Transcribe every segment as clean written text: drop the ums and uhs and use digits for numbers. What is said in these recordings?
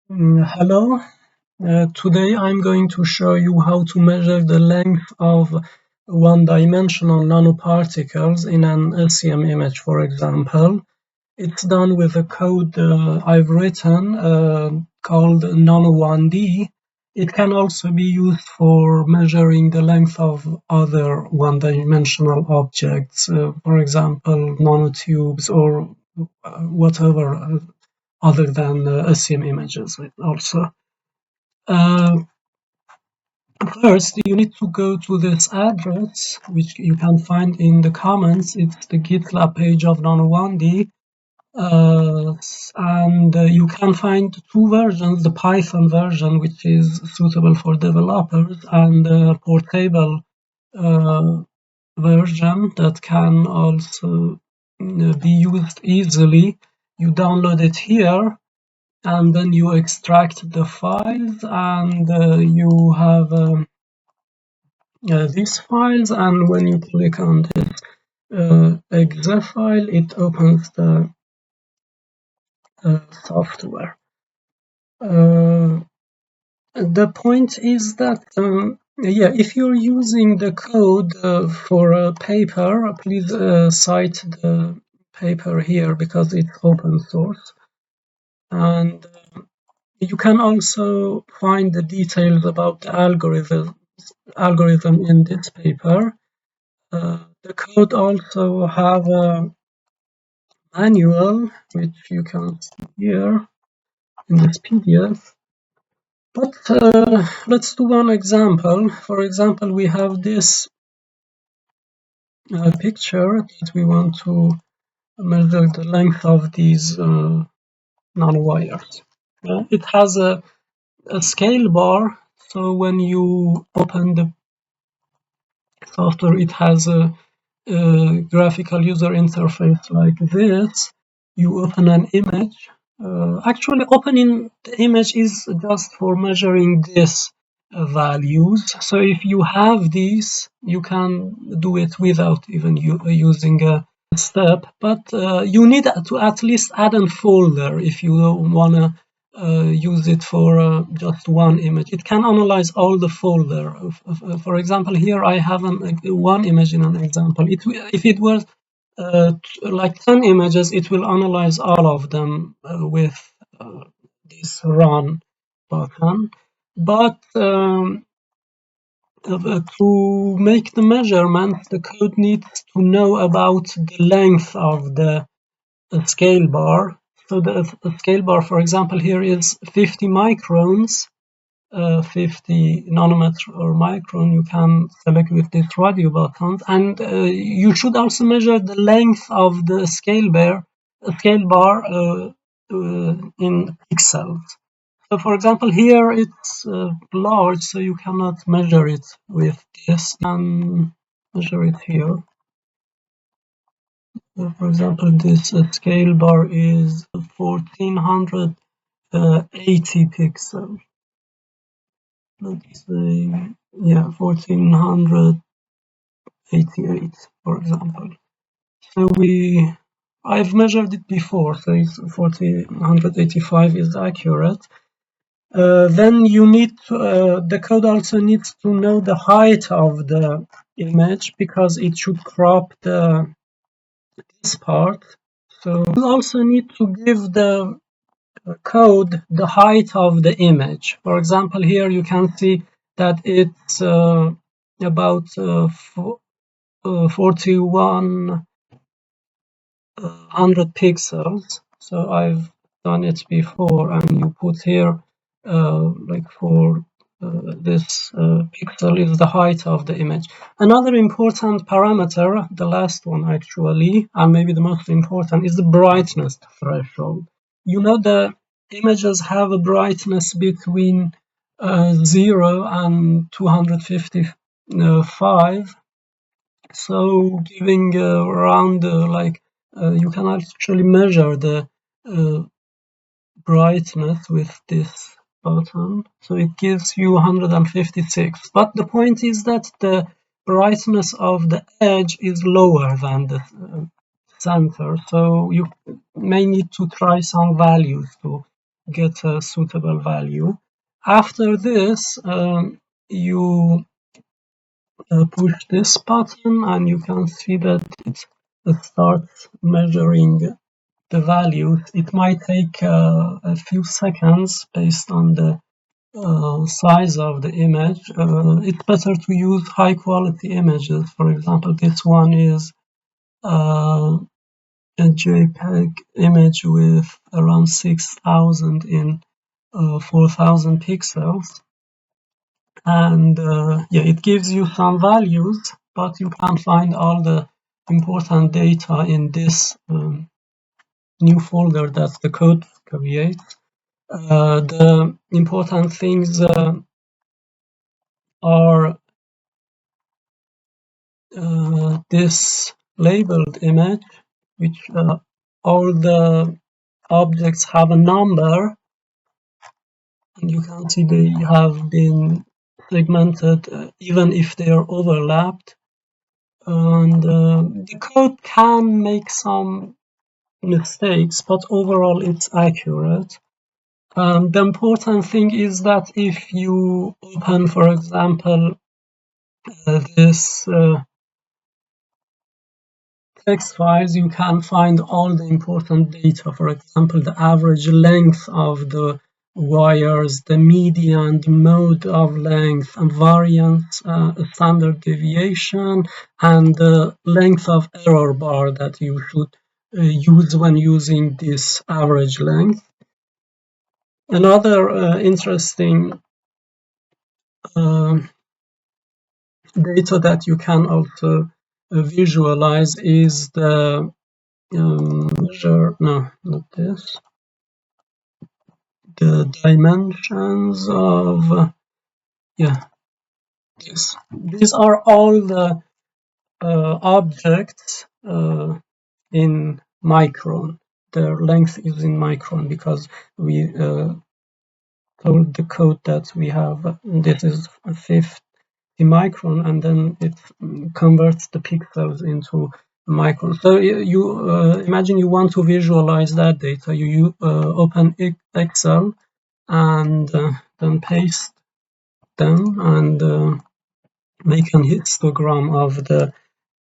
Hello. Today I'm going to show you how to measure the length of one-dimensional nanoparticles in an LCM image, for example. It's done with a code I've written called Nano1D. It can also be used for measuring the length of other one-dimensional objects, for example, nanotubes or whatever other than LCM images also. Uh, First, you need to go to this address, which you can find in the comments. It's the GitLab page of Nano1D. And you can find two versions, the Python version, which is suitable for developers, and the portable uh, version that can also be used easily. You download it here, and then you extract the files, and you have these files, and when you click on this exe file, it opens the software. The point is that if you're using the code for a paper, please cite the paper here because it's open source, and you can also find the details about the algorithm in this paper. The code also have a manual, which you can see here in this PDF. But let's do one example. For example, we have this picture that we want to measure the length of these nanowires. It has a scale bar, so when you open the software, it has a graphical user interface like this. You open an image. Actually, opening the image is just for measuring this values. So if you have these, you can do it without even using a step. But you need to at least add a folder if you don't want to use it for just one image. It can analyze all the folder. For example, here I have one image in an example. If it was like 10 images, it will analyze all of them with this run button. But to make the measurement, the code needs to know about the length of the scale bar. So the scale bar, for example, here is 50 microns, 50 nanometer or micron. You can select with this radio button, and you should also measure the length of the scale bar in pixels. So, for example, here it's large, so you cannot measure it with this. You can measure it here. For example, this scale bar is 1480 pixels. Let's say, yeah, 1488, for example. So I've measured it before, so it's 1485 is accurate. Then you need the code also needs to know the height of the image because it should crop this part. So you also need to give the code the height of the image. For example, here you can see that it's about 4100 pixels. So I've done it before, and you put here like for this pixel is the height of the image. Another important parameter, the last one actually, and maybe the most important, is the brightness threshold. You know, the images have a brightness between 0 and 255. So giving around like you can actually measure the uh, brightness with this button. So it gives you 156. But the point is that the brightness of the edge is lower than the center. So you may need to try some values to get a suitable value. After this, you push this button and you can see that it starts measuring the values. It might take a few seconds based on the size of the image. It's better to use high quality images. For example, this one is a JPEG image with around 6,000 in 4,000 pixels. And yeah, it gives you some values, but you can find all the important data in this new folder that the code creates. The important things are this labeled image, which all the objects have a number, and you can see they have been segmented even if they are overlapped. And the code can make some mistakes, but overall it's accurate. The important thing is that if you open, for example, this text files, you can find all the important data. For example, the average length of the wires, the median, the mode of length, and variance, standard deviation, and the length of error bar that you should use when using this average length. Another interesting data that you can also visualize is the measure, no, not this, the dimensions of, yeah, this. These are all the objects in micron. Their length is in micron because we told the code that we have, this is 50 micron, and then it converts the pixels into micron. So you imagine you want to visualize that data. You open Excel and then paste them and make an histogram of the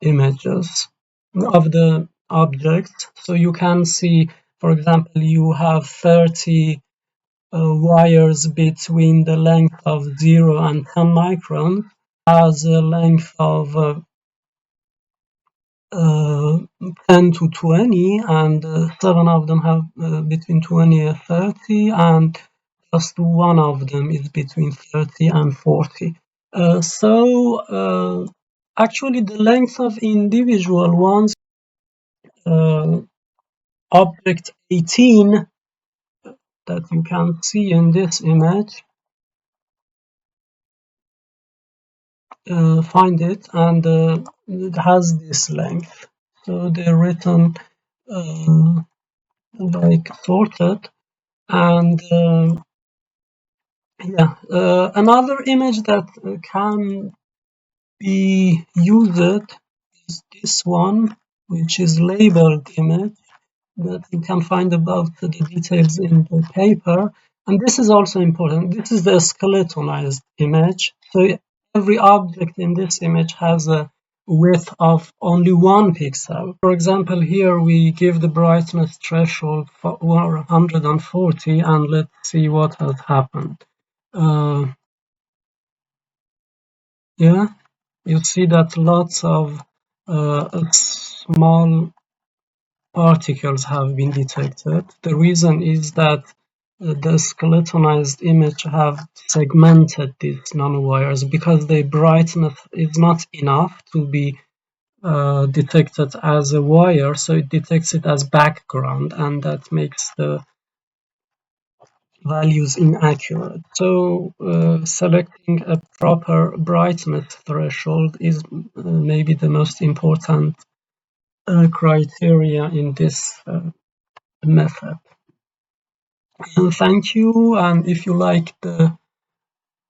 images of the objects. So you can see, for example, you have 30 wires between the length of 0 and 10 microns, has a length of 10 to 20, and 7 of them have between 20 and 30, and just one of them is between 30 and 40. So actually the length of individual ones, object 18 that you can see in this image, find it, and it has this length. So they're written like sorted, and yeah, another image that can be used is this one, which is labeled image, that you can find about the details in the paper. And this is also important. This is the skeletonized image. So every object in this image has a width of only 1 pixel. For example, here we give the brightness threshold for 140, and let's see what has happened. Yeah, you see that lots of small particles have been detected. The reason is that the skeletonized image have segmented these nanowires because the brightness is not enough to be detected as a wire, so it detects it as background, and that makes the values inaccurate. So selecting a proper brightness threshold is maybe the most important criteria in this method. And thank you, and if you like the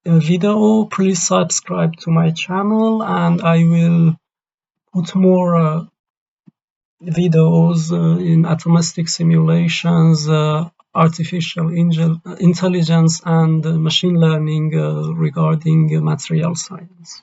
video, please subscribe to my channel, and I will put more videos in atomistic simulations, artificial intelligence and machine learning regarding material science.